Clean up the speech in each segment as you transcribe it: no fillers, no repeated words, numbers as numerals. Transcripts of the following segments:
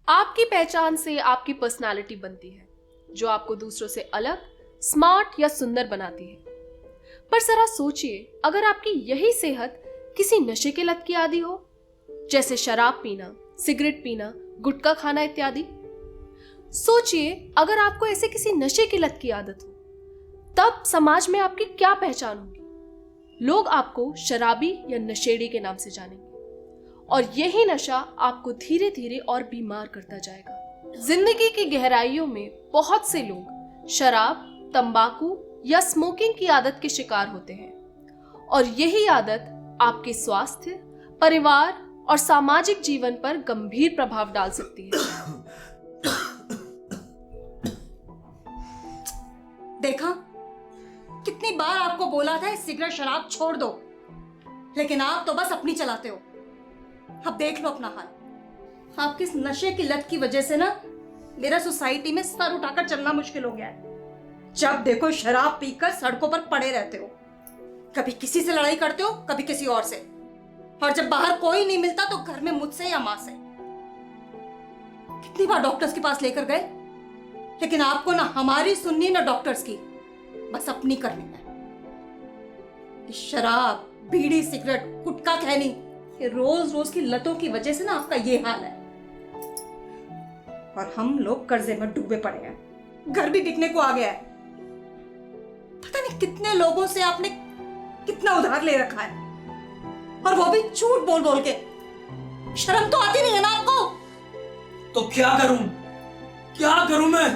आपकी पहचान से आपकी पर्सनालिटी बनती है, जो आपको दूसरों से अलग, स्मार्ट या सुंदर बनाती है। पर जरा सोचिए, अगर आपकी यही सेहत किसी नशे के लत की आदी हो, जैसे शराब पीना, सिगरेट पीना, गुटखा खाना इत्यादि। सोचिए, अगर आपको ऐसे किसी नशे की लत की आदत हो, तब समाज में आपकी क्या पहचान होगी? लोग आपको शराबी या नशेड़ी के नाम से जानेंगे, और यही नशा आपको धीरे धीरे और बीमार करता जाएगा। जिंदगी की गहराइयों में बहुत से लोग शराब, तंबाकू या स्मोकिंग की आदत के शिकार होते हैं, और यही आदत आपके स्वास्थ्य, परिवार और सामाजिक जीवन पर गंभीर प्रभाव डाल सकती है। देखा, कितनी बार आपको बोला था सिगरेट शराब छोड़ दो, लेकिन आप तो बस अपनी चलाते हो। अब देख लो अपना हाल। आपकी इस नशे की लत की वजह से ना मेरा सोसाइटी में सर उठाकर चलना मुश्किल हो गया है। जब देखो शराब पीकर सड़कों पर पड़े रहते हो, कभी किसी से लड़ाई करते हो, कभी किसी और से, और जब बाहर कोई नहीं मिलता तो घर में मुझसे या मां से। कितनी बार डॉक्टर्स के पास लेकर गए, लेकिन आपको ना हमारी सुननी ना डॉक्टर्स की, बस अपनी करनी है। शराब, बीड़ी, सिगरेट, गुटखा खैनी, ये रोज रोज की लतों की वजह से ना आपका ये हाल है। और हम लोग कर्जे में डूबे पड़े हैं, घर भी बिकने को आ गया है। पता नहीं कितने लोगों से आपने कितना उधार ले रखा है, और वो भी झूठ बोल बोल के। शर्म तो आती नहीं है ना आपको? तो क्या करूं मैं?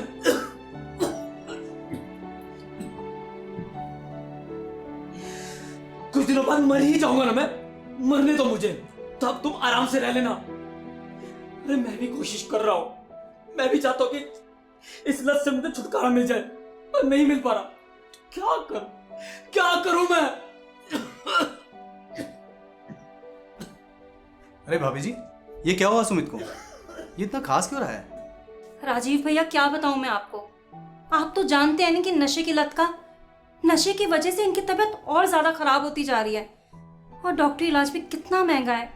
कुछ दिनों बाद मर ही जाऊंगा ना मैं। मरने दो मुझे, तब तुम आराम से रह लेना। अरे मैं भी कोशिश कर रहा हूं, मैं भी चाहता हूं कि इस लत से मुझे छुटकारा मिल जाए, पर नहीं मिल पा रहा। क्या करूं मैं? अरे भाभी जी, ये क्या हुआ सुमित को? ये इतना खास क्यों रहा है? राजीव भैया, क्या बताऊं मैं आपको। आप तो जानते हैं ना कि नशे की वजह से इनकी तबीयत और ज्यादा खराब होती जा रही है, और डॉक्टरी इलाज भी कितना महंगा है।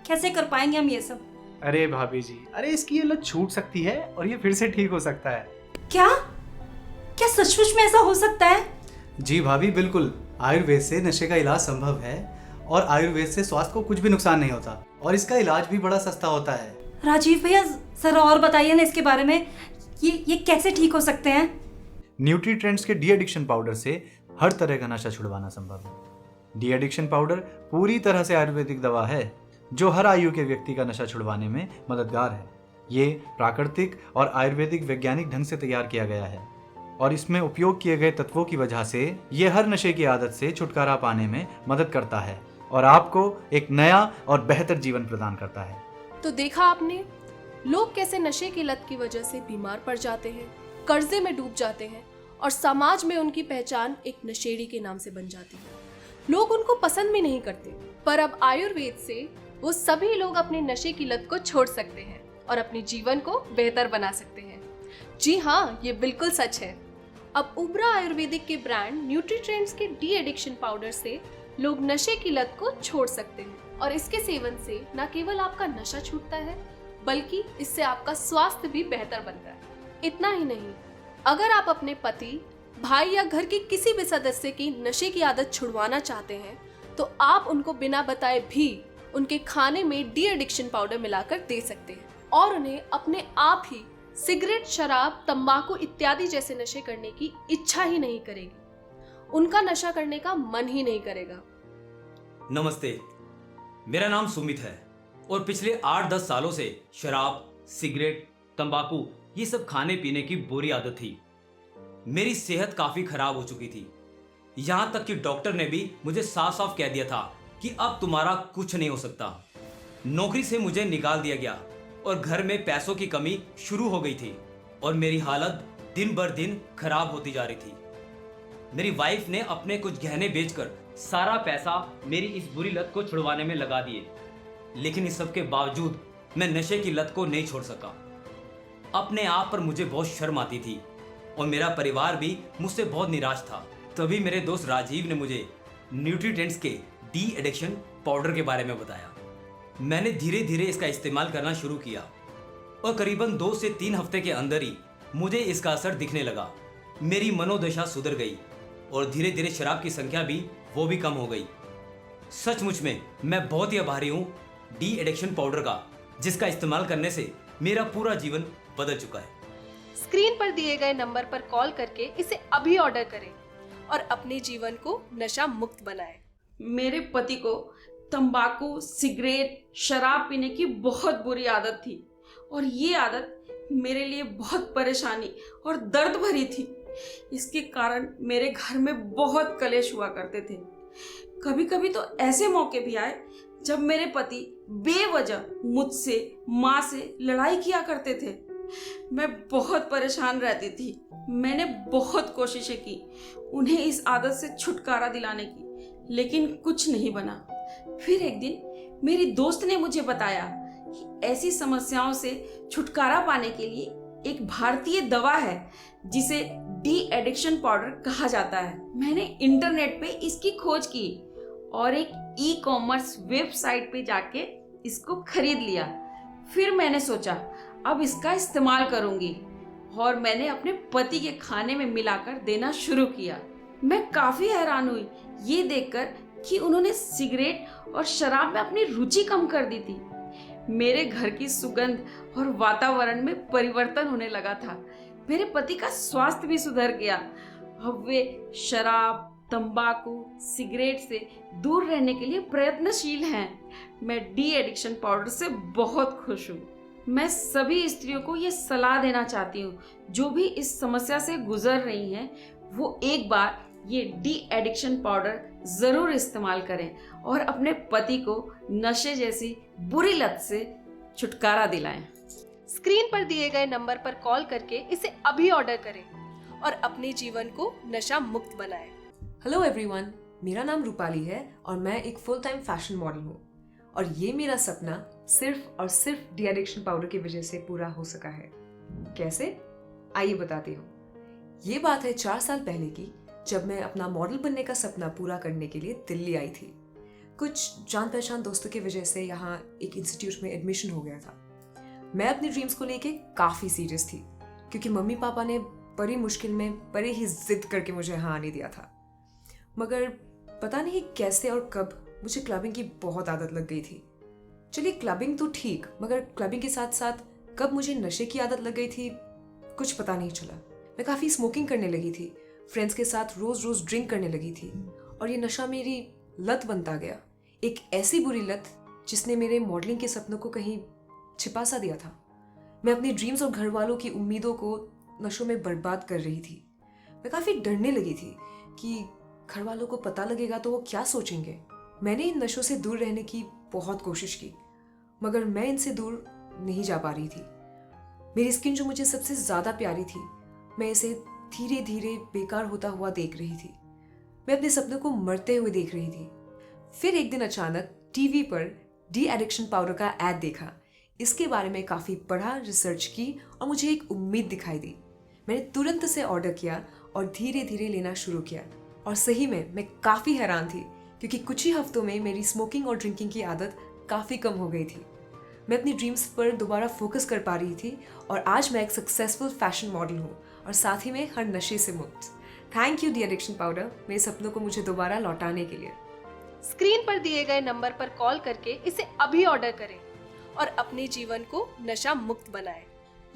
कैसे कर पाएंगे हम ये सब? अरे भाभी जी, अरे इसकी ये लत छूट सकती है और ये फिर से ठीक हो सकता है। क्या सचमुच में ऐसा हो सकता है? जी भाभी, बिल्कुल। आयुर्वेद से नशे का इलाज संभव है, और आयुर्वेद से स्वास्थ्य को कुछ भी नुकसान नहीं होता, और इसका इलाज भी बड़ा सस्ता होता है। राजीव भैया, जरा और बताइए ना इसके बारे में। ये कैसे ठीक हो सकते हैं? न्यूट्री ट्रेंड्स के डी एडिक्शन पाउडर से हर तरह का नशा छुड़वाना संभव है। डी एडिक्शन पाउडर पूरी तरह से आयुर्वेदिक दवा है, जो हर आयु के व्यक्ति का नशा छुड़वाने में मददगार है। ये प्राकृतिक और आयुर्वेदिक वैज्ञानिक ढंग से तैयार किया गया है, और इसमें उपयोग किए गए तत्वों की वजह से ये हर नशे की आदत से छुटकारा पाने में मदद करता है, और आपको एक नया और बेहतर जीवन प्रदान करता है। तो देखा आपने, लोग कैसे नशे की लत की वजह से बीमार पड़ जाते हैं, कर्जे में डूब जाते हैं, और समाज में उनकी पहचान एक नशेड़ी के नाम से बन जाती है। लोग उनको पसंद भी नहीं करते, पर अब आयुर्वेद से वो सभी लोग अपने नशे की लत को छोड़ सकते हैं और अपने जीवन को बेहतर बना सकते हैं। जी हाँ, ये बिल्कुल सच है। अब उबरा आयुर्वेदिक के ब्रांड न्यूट्री ट्रेंड्स के डी एडिक्शन पाउडर से लोग नशे की लत को छोड़ सकते हैं, और इसके सेवन से न केवल आपका नशा छूटता है, बल्कि इससे आपका स्वास्थ्य भी बेहतर बनता है। इतना ही नहीं, अगर आप अपने पति, भाई या घर के किसी भी सदस्य की नशे की आदत छुड़वाना चाहते हैं, तो आप उनको बिना बताए भी उनके खाने में डी एडिक्शन पाउडर मिलाकर दे सकते हैं, और उन्हें अपने आप ही सिगरेट, शराब, तंबाकू इत्यादि जैसे नशे करने की इच्छा ही नहीं करेगी। उनका नशा करने का मन ही नहीं करेगा। नमस्ते, मेरा नाम सुमित है, और पिछले 8-10 सालों से शराब, सिगरेट, तंबाकू ये सब खाने पीने की बुरी आदत थी। मेरी सेहत काफी खराब हो चुकी थी, यहां तक कि डॉक्टर ने भी मुझे साफ साफ कह दिया था कि अब तुम्हारा कुछ नहीं हो सकता। नौकरी से मुझे निकाल दिया गया, और घर में पैसों की कमी शुरू हो गई थी, और मेरी हालत दिन बर दिन खराब होती जा रही थी। मेरी वाइफ ने अपने कुछ गहने बेचकर सारा पैसा मेरी इस बुरी लत को छुड़वाने में लगा दिए, लेकिन इस सब के बावजूद मैं नशे की लत को नहीं छोड़ सका। अपने आप पर मुझे बहुत शर्म आती थी, और मेरा परिवार भी मुझसे बहुत निराश था। तभी मेरे दोस्त राजीव ने मुझे न्यूट्री ट्रेंड्स के डी एडिक्शन पाउडर के बारे में बताया। मैंने धीरे धीरे इसका इस्तेमाल करना शुरू किया, और करीबन 2 से 3 हफ्ते के अंदर ही मुझे इसका असर दिखने लगा। मेरी मनोदशा सुधर गई और धीरे धीरे शराब की संख्या भी वो भी कम हो गई। सचमुच में मैं बहुत ही आभारी हूँ डी एडिक्शन पाउडर का, जिसका इस्तेमाल करने से मेरा पूरा जीवन बदल चुका है। स्क्रीन पर दिए गए नंबर पर कॉल करके इसे अभी ऑर्डर करें और अपने जीवन को नशा मुक्त बनाएं। मेरे पति को तंबाकू, सिगरेट, शराब पीने की बहुत बुरी आदत थी और ये आदत मेरे लिए बहुत परेशानी और दर्द भरी थी। इसके कारण मेरे घर में बहुत कलेश हुआ करते थे। कभी कभी तो ऐसे मौके भी आए जब मेरे पति बेवजह मुझसे, माँ से लड़ाई किया करते थे। मैं बहुत परेशान रहती थी। मैंने बहुत कोशिशें की उन्हें इस आदत से छुटकारा दिलाने की, लेकिन कुछ नहीं बना। फिर एक दिन मेरी दोस्त ने मुझे बताया कि ऐसी समस्याओं से छुटकारा पाने के लिए एक भारतीय दवा है जिसे डी एडिक्शन पाउडर कहा जाता है। मैंने इंटरनेट पे इसकी खोज की और एक ई कॉमर्स वेबसाइट पे जाके इसको खरीद लिया। फिर मैंने सोचा अब इसका इस्तेमाल करूंगी और मैंने अपने पति के खाने में मिलाकर देना शुरू किया। मैं काफी हैरान हुई ये देखकर कि उन्होंने सिगरेट और शराब में अपनी रुचि कम कर दी थी। मेरे घर की सुगंध और वातावरण में परिवर्तन होने लगा था। मेरे पति का स्वास्थ्य भी सुधर गया। अब वे शराब, तंबाकू, सिगरेट से दूर रहने के लिए प्रयत्नशील हैं। मैं डी एडिक्शन पाउडर से बहुत खुश हूँ। मैं सभी स्त्रियों को ये सलाह देना चाहती हूँ जो भी इस समस्या से गुजर रही हैं, वो एक बार ये डी एडिक्शन पाउडर जरूर इस्तेमाल करें और अपने पति को नशे जैसी बुरी लत से छुटकारा दिलाएं। स्क्रीन पर दिए गए नंबर पर कॉल करके इसे अभी ऑर्डर करें और अपने जीवन को नशा मुक्त बनाएं। हेलो एवरीवन, मेरा नाम रूपाली है और मैं एक फुल टाइम फैशन मॉडल हूँ और ये मेरा सपना सिर्फ और सिर्फ डी एडिक्शन पाउडर की वजह से पूरा हो सका है। कैसे? आइए बताती हूँ। ये बात है 4 साल पहले की, जब मैं अपना मॉडल बनने का सपना पूरा करने के लिए दिल्ली आई थी। कुछ जान पहचान दोस्तों की वजह से यहाँ एक इंस्टीट्यूट में एडमिशन हो गया था। मैं अपनी ड्रीम्स को लेके काफ़ी सीरियस थी क्योंकि मम्मी पापा ने बड़ी मुश्किल में बड़े ही जिद करके मुझे यहाँ आने दिया था। मगर पता नहीं कैसे और कब मुझे क्लबिंग की बहुत आदत लग गई थी। चलिए क्लबिंग तो ठीक, मगर क्लबिंग के साथ साथ कब मुझे नशे की आदत लग गई थी कुछ पता नहीं चला। मैं काफ़ी स्मोकिंग करने लगी थी, फ्रेंड्स के साथ रोज़ रोज़ ड्रिंक करने लगी थी और ये नशा मेरी लत बनता गया। एक ऐसी बुरी लत जिसने मेरे मॉडलिंग के सपनों को कहीं छिपा सा दिया था। मैं अपनी ड्रीम्स और घर वालों की उम्मीदों को नशों में बर्बाद कर रही थी। मैं काफ़ी डरने लगी थी कि घर वालों को पता लगेगा तो वो क्या सोचेंगे। मैंने इन नशों से दूर रहने की बहुत कोशिश की, मगर मैं इनसे दूर नहीं जा पा रही थी। मेरी स्किन जो मुझे सबसे ज़्यादा प्यारी थी, मैं इसे धीरे धीरे बेकार होता हुआ देख रही थी। मैं अपने सपनों को मरते हुए देख रही थी। फिर एक दिन अचानक टीवी पर डी एडिक्शन पाउडर का ऐड देखा। इसके बारे में काफ़ी पढ़ा, रिसर्च की और मुझे एक उम्मीद दिखाई दी। मैंने तुरंत से ऑर्डर किया और धीरे धीरे लेना शुरू किया। और सही में मैं काफ़ी हैरान थी क्योंकि कुछ ही हफ्तों में मेरी स्मोकिंग और ड्रिंकिंग की आदत काफ़ी कम हो गई थी। मैं अपनी ड्रीम्स पर दोबारा फोकस कर पा रही थी और आज मैं एक सक्सेसफुल फैशन मॉडल हूँ और साथ ही में हर नशे से मुक्त। Thank U de addiction powder, मेरे सपनों को मुझे दोबारा लौटाने के लिए। स्क्रीन पर दिए गए नंबर पर कॉल करके इसे अभी ऑर्डर करें और अपने जीवन को नशा मुक्त बनाएं।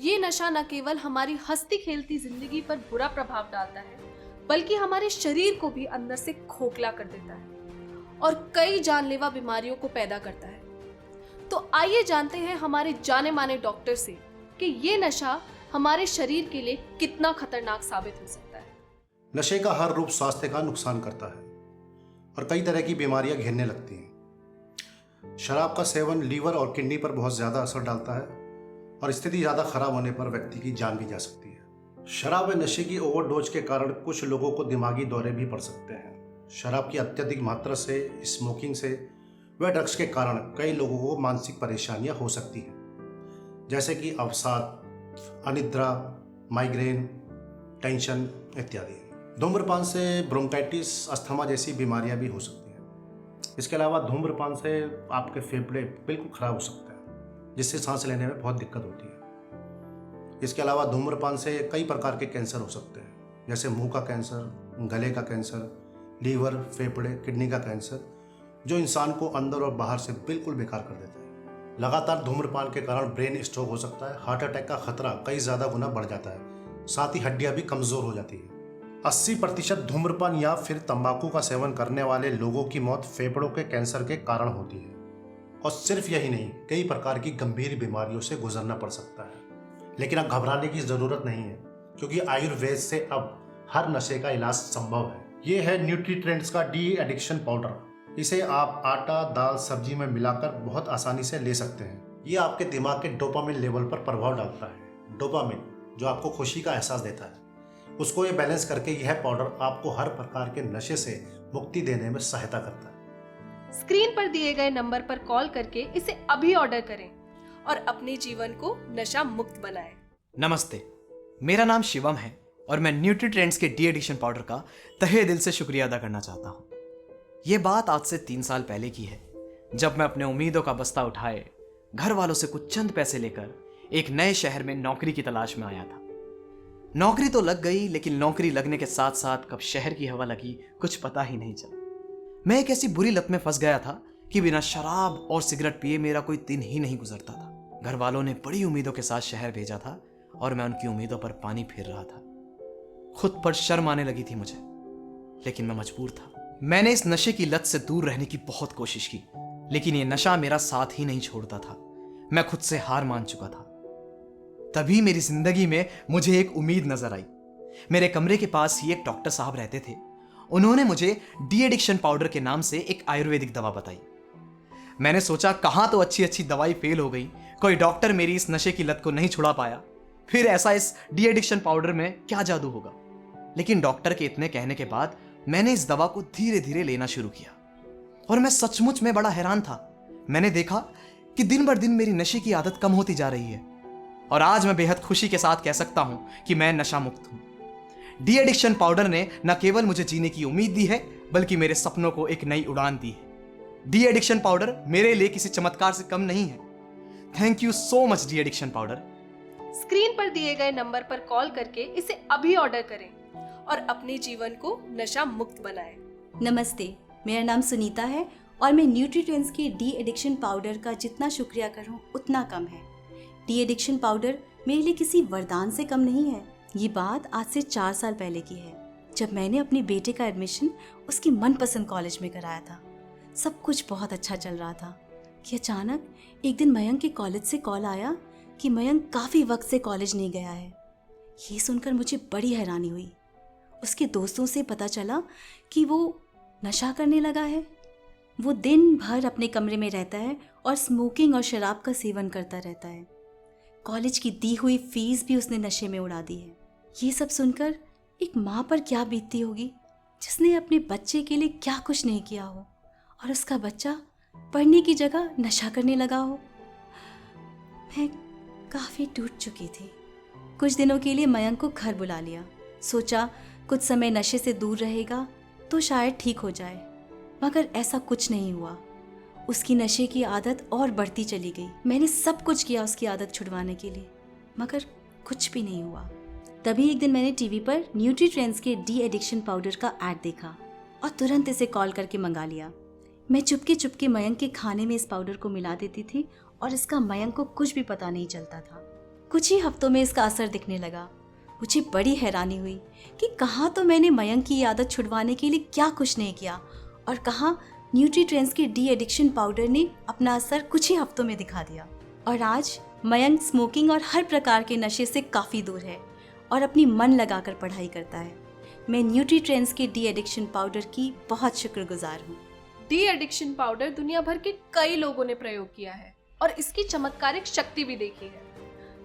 ये नशा न केवल हमारी हंसती खेलती जिंदगी पर बुरा प्रभाव डालता है, बल्कि हमारे शरीर को भी अंदर से खोखला कर देता है और कई जानलेवा बीमारियों को पैदा करता है। तो आइए जानते हैं हमारे जाने माने डॉक्टर से कि ये नशा हमारे शरीर के लिए कितना खतरनाक साबित हो सकता है। नशे का हर रूप स्वास्थ्य का नुकसान करता है और कई तरह की बीमारियां घेरने लगती हैं। शराब का सेवन लीवर और किडनी पर बहुत ज़्यादा असर डालता है और स्थिति ज़्यादा खराब होने पर व्यक्ति की जान भी जा सकती है। शराब व नशे की ओवरडोज के कारण कुछ लोगों को दिमागी दौरे भी पड़ सकते हैं। शराब की अत्यधिक मात्रा से, स्मोकिंग से व ड्रग्स के कारण कई लोगों को मानसिक परेशानियां हो सकती हैं, जैसे कि अवसाद, अनिद्रा, माइग्रेन, टेंशन इत्यादि। धूम्रपान से ब्रोंकाइटिस, अस्थमा जैसी बीमारियां भी हो सकती हैं। इसके अलावा धूम्रपान से आपके फेफड़े बिल्कुल ख़राब हो सकते हैं, जिससे सांस लेने में बहुत दिक्कत होती है। इसके अलावा धूम्रपान से कई प्रकार के कैंसर हो सकते हैं, जैसे मुंह का कैंसर, गले का कैंसर, लीवर, फेफड़े, किडनी का कैंसर, जो इंसान को अंदर और बाहर से बिल्कुल बेकार कर देता है। लगातार धूम्रपान के कारण ब्रेन स्ट्रोक हो सकता है, हार्ट अटैक का खतरा कई ज़्यादा गुना बढ़ जाता है, साथ ही हड्डियां भी कमज़ोर हो जाती है। 80% धूम्रपान या फिर तंबाकू का सेवन करने वाले लोगों की मौत फेफड़ों के कैंसर के कारण होती है। और सिर्फ यही नहीं, कई प्रकार की गंभीर बीमारियों से गुजरना पड़ सकता है। लेकिन अब घबराने की ज़रूरत नहीं है, क्योंकि आयुर्वेद से अब हर नशे का इलाज संभव है। ये है न्यूट्रीट्रेंड्स का डी एडिक्शन पाउडर। इसे आप आटा, दाल, सब्जी में मिलाकर बहुत आसानी से ले सकते हैं। ये आपके दिमाग के डोपामिन लेवल पर प्रभाव डालता है। डोपामिन जो आपको खुशी का एहसास देता है, उसको ये बैलेंस करके यह पाउडर आपको हर प्रकार के नशे से मुक्ति देने में सहायता करता है। स्क्रीन पर दिए गए नंबर पर कॉल करके इसे अभी ऑर्डर करें और अपने जीवन को नशा मुक्त बनाएं। नमस्ते, मेरा नाम शिवम है और मैं न्यूट्रीट्रेंड्स के डी एडिक्शन पाउडर का तहे दिल से शुक्रिया अदा करना चाहता हूँ। ये बात आज से 3 साल पहले की है, जब मैं अपने उम्मीदों का बस्ता उठाए घर वालों से कुछ चंद पैसे लेकर एक नए शहर में नौकरी की तलाश में आया था। नौकरी तो लग गई, लेकिन नौकरी लगने के साथ साथ कब शहर की हवा लगी कुछ पता ही नहीं चला। मैं एक ऐसी बुरी लत में फंस गया था कि बिना शराब और सिगरेट पिए मेरा कोई दिन ही नहीं गुजरता था। घर वालों ने बड़ी उम्मीदों के साथ शहर भेजा था और मैं उनकी उम्मीदों पर पानी फेर रहा था। खुद पर शर्म आने लगी थी मुझे, लेकिन मैं मजबूर था। मैंने इस नशे की लत से दूर रहने की बहुत कोशिश की, लेकिन ये नशा मेरा साथ ही नहीं छोड़ता था। मैं खुद से हार मान चुका था। तभी मेरी जिंदगी में मुझे एक उम्मीद नजर आई। मेरे कमरे के पास ही एक डॉक्टर साहब रहते थे। उन्होंने मुझे डी एडिक्शन पाउडर के नाम से एक आयुर्वेदिक दवा बताई। मैंने सोचा कहां तो अच्छी अच्छी दवाई फेल हो गई, कोई डॉक्टर मेरी इस नशे की लत को नहीं छुड़ा पाया, फिर ऐसा इस डी एडिक्शन पाउडर में क्या जादू होगा। लेकिन डॉक्टर के इतने कहने के बाद मैंने इस दवा को धीरे धीरे लेना शुरू किया और मैं सचमुच में बड़ा हैरान था। मैंने देखा कि दिन बर दिन मेरी नशे की आदत कम होती जा रही है और आज मैं बेहद खुशी के साथ कह सकता हूं कि मैं नशा मुक्त हूं। डी एडिक्शन पाउडर ने न केवल मुझे जीने की उम्मीद दी है, बल्कि मेरे सपनों को एक नई उड़ान दी है। डी एडिक्शन पाउडर मेरे लिए किसी चमत्कार से कम नहीं है। Thank you so much de addiction powder. Screen पर दिए गए नंबर पर कॉल करके इसे अभी ऑर्डर करें और अपने जीवन को नशा मुक्त बनाएं। नमस्ते, मेरा नाम सुनीता है और मैं न्यूट्रीट्रेंड्स के डी एडिक्शन पाउडर का जितना शुक्रिया करूं उतना कम है। डी एडिक्शन पाउडर मेरे लिए किसी वरदान से कम नहीं है। ये बात आज से 4 साल पहले की है, जब मैंने अपने बेटे का एडमिशन उसकी मनपसंद कॉलेज में कराया था। सब कुछ बहुत अच्छा चल रहा था कि अचानक एक दिन मयंक के कॉलेज से कॉल आया कि मयंक काफ़ी वक्त से कॉलेज नहीं गया है। ये सुनकर मुझे बड़ी हैरानी हुई। उसके दोस्तों से पता चला कि वो नशा करने लगा है। वो दिन भर अपने कमरे में रहता है और स्मोकिंग और शराब का सेवन करता रहता है। कॉलेज की दी हुई फीस भी उसने नशे में उड़ा दी है। ये सब सुनकर एक माँ पर क्या बीतती होगी, जिसने अपने बच्चे के लिए क्या कुछ नहीं किया हो और उसका बच्चा पढ़ने की जगह नशा करने लगा हो। मैं काफ़ी टूट चुकी थी। कुछ दिनों के लिए मयंक को घर बुला लिया। सोचा कुछ समय नशे से दूर रहेगा तो शायद ठीक हो जाए, मगर ऐसा कुछ नहीं हुआ। उसकी नशे की आदत और बढ़ती चली गई। मैंने सब कुछ किया उसकी आदत छुड़वाने के लिए, मगर कुछ भी नहीं हुआ। तभी एक दिन मैंने टीवी पर न्यूट्रीट्रेंड्स के डी एडिक्शन पाउडर का ऐड देखा और तुरंत इसे कॉल करके मंगा लिया। मैं चुपके चुपके मयंक के खाने में इस पाउडर को मिला देती थी और इसका मयंक को कुछ भी पता नहीं चलता था। कुछ ही हफ्तों में इसका असर दिखने लगा। मुझे बड़ी हैरानी हुई कि कहाँ तो मैंने मयंक की आदत छुड़वाने के लिए क्या कुछ नहीं किया और कहाँ न्यूट्रीट्रेंड्स के डी एडिक्शन पाउडर ने अपना असर कुछ ही हफ्तों में दिखा दिया। और आज मयंक स्मोकिंग और हर प्रकार के नशे से काफ़ी दूर है और अपनी मन लगाकर पढ़ाई करता है। मैं न्यूट्रीट्रेंड्स के डी एडिक्शन पाउडर की बहुत शुक्रगुजार हूँ। डी एडिक्शन पाउडर दुनिया भर के कई लोगों ने प्रयोग किया है और इसकी चमत्कारिक शक्ति भी देखी है।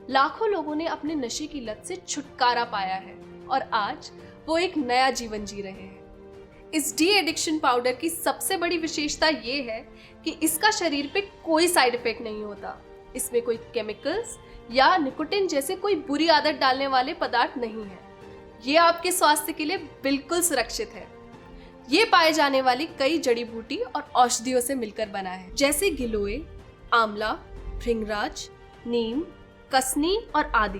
लाखों लोगों ने अपने नशे की लत से छुटकारा पाया है और आज वो एक नया जीवन जी रहे हैं। इस डी एडिक्शन पाउडर की सबसे बड़ी विशेषता ये है कि इसका शरीर पे कोई साइड इफेक्ट नहीं होता। इसमें कोई केमिकल्स या निकोटिन जैसे कोई बुरी आदत डालने वाले पदार्थ नहीं है। ये आपके स्वास्थ्य के लिए बिल्कुल सुरक्षित है। ये पाए जाने वाली कई जड़ी बूटी और औषधियों से मिलकर बना है, जैसे गिलोय, आंवला, भृंगराज, नीम, कसनी और आदि,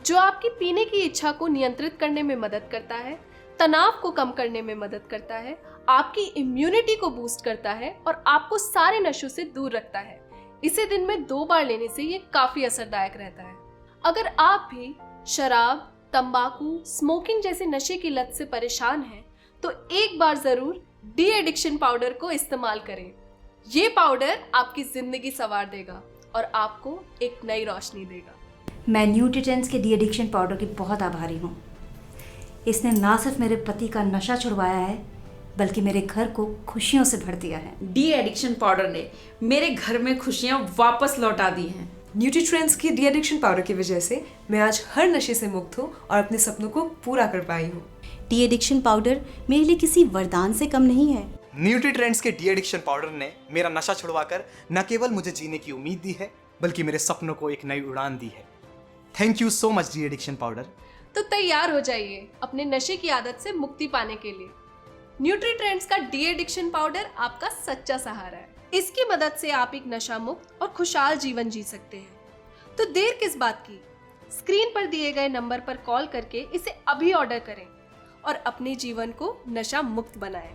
जो आपकी पीने की इच्छा को नियंत्रित करने में मदद करता है, तनाव को कम करने में मदद करता है, आपकी इम्यूनिटी को बूस्ट करता है और आपको सारे नशों से दूर रखता है। इसे दिन में 2 बार लेने से ये काफी असरदायक रहता है। अगर आप भी शराब, तंबाकू, स्मोकिंग जैसे नशे की लत से परेशान हैं, तो एक बार जरूर डी एडिक्शन पाउडर को इस्तेमाल करें। ये पाउडर आपकी जिंदगी संवार देगा और आपको एक नई रोशनी देगा। मैं न्यूट्रीट्रेंड्स के डी एडिक्शन पाउडर की बहुत आभारी हूँ। इसने ना सिर्फ मेरे पति का नशा छुड़वाया है, बल्कि मेरे घर को खुशियों से भर दिया है। डी एडिक्शन पाउडर ने मेरे घर में खुशियाँ वापस लौटा दी हैं। न्यूट्रीट्रेंड्स की डी एडिक्शन पाउडर की वजह से मैं आज हर नशे से मुक्त हूँ और अपने सपनों को पूरा कर पाई हूँ। डी एडिक्शन पाउडर मेरे लिए किसी वरदान से कम नहीं है। न्यूट्रीट्रेंड्स के डी एडिक्शन पाउडर ने मेरा नशा छुड़वाकर न केवल मुझे जीने की उम्मीद दी है, बल्कि मेरे सपनों को एक नई उड़ान दी है। Thank you so much de addiction powder. तो तैयार हो जाइए अपने नशे की आदत से मुक्ति पाने के लिए। न्यूट्रीट्रेंड्स का डी एडिक्शन पाउडर आपका सच्चा सहारा है। इसकी मदद से आप एक नशा मुक्त और खुशहाल जीवन जी सकते हैं। तो देर किस बात की, स्क्रीन पर दिए गए नंबर पर कॉल करके इसे अभी ऑर्डर करें और अपने जीवन को नशा मुक्त बनाएं।